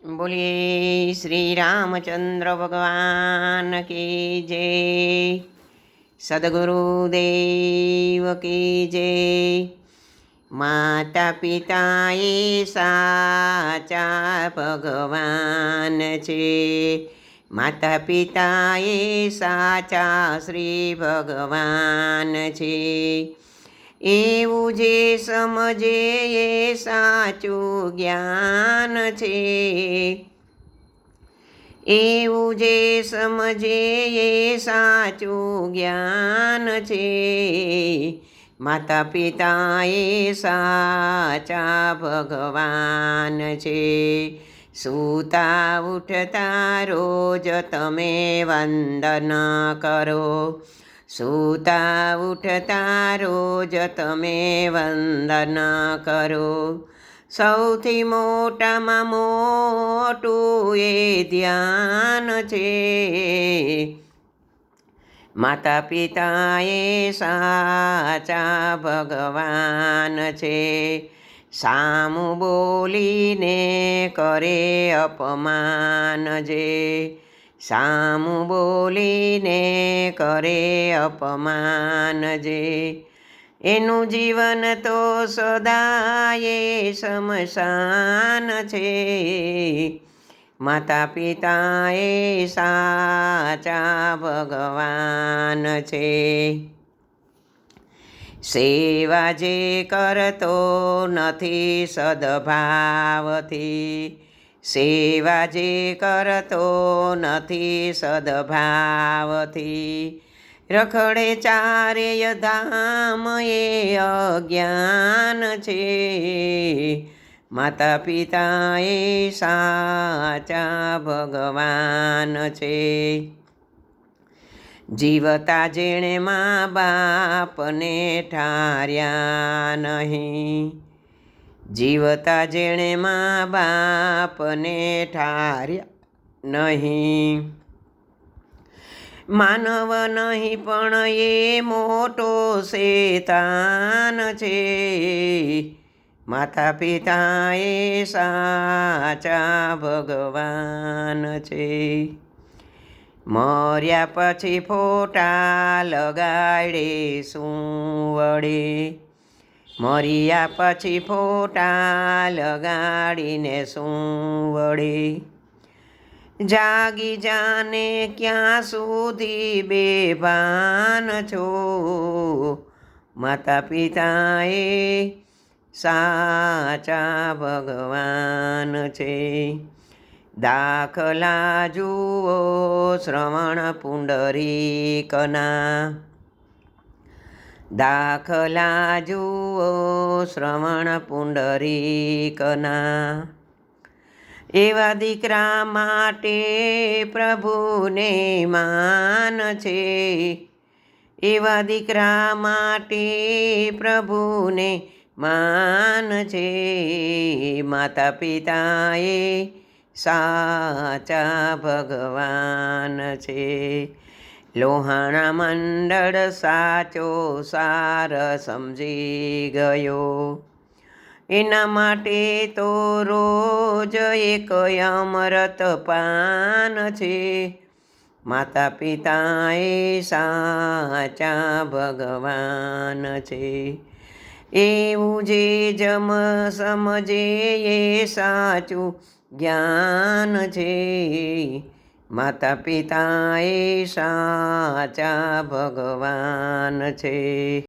बोलिए श्री रामचंद्र भगवान की जय। सद्गुरुदेव की जय। माता पिता એ સાચા ભગવાન છે. માતા પિતા એ સાચા શ્રી ભગવાન છે. એવું જે સમજે એ સાચું જ્ઞાન છે. એવું જે સમજે એ સાચું જ્ઞાન છે. માતા પિતા એ સાચા ભગવાન છે. સૂતા ઉઠતા રોજ તમે વંદન કરો. સૂતા ઉઠતા રોજ તમે વંદન કરો. સૌથી મોટામાં મોટું એ ધ્યાન છે. માતા પિતા એ સાચા ભગવાન છે. સામું બોલીને કરે અપમાન જે. સામું બોલીને કરે અપમાન જે. એનું જીવન તો સદાય શમશાન છે. માતા પિતા એ સાચા ભગવાન છે. સેવા જે કરતો નથી સદભાવથી. સેવા જે કરતો નથી સદભાવથી. રખડે ચારેય ધામ એ અજ્ઞાન છે. માતા પિતા એ સાચા ભગવાન છે. જીવતા જેણે મા બાપને ઠાર્યા નહીં. જીવતા જેણે મા બાપને ઠાર્યા નહીં. માનવ નહીં પણ એ મોટો શેતાન છે. માતા પિતા એ સાચા ભગવાન છે. મર્યા પછી ફોટા લગાડે શું વળે. મર્યા પછી ફોટા લગાડીને શું વળે. જાગી જાને ક્યાં સુધી બેભાન છો. માતા પિતા એ સાચા ભગવાન છે. દાખલા જુઓ શ્રવણ પુંડરીકના. દાખલા જુઓ શ્રવણ પુંડરીકના. એવા દીકરા માટે પ્રભુને માન છે. એવા દીકરા માટે પ્રભુને માન છે. માતા પિતા એ સાચા ભગવાન છે. લોહાણા મંડળ સાચો સાર સમજી ગયો. એના માટે તો રોજ એક અમૃત પાન છે. માતા પિતા એ સાચા ભગવાન છે. એવું જે જમ સમજે એ સાચું જ્ઞાન છે. માતા પિતા એ સાચા ભગવાન છે.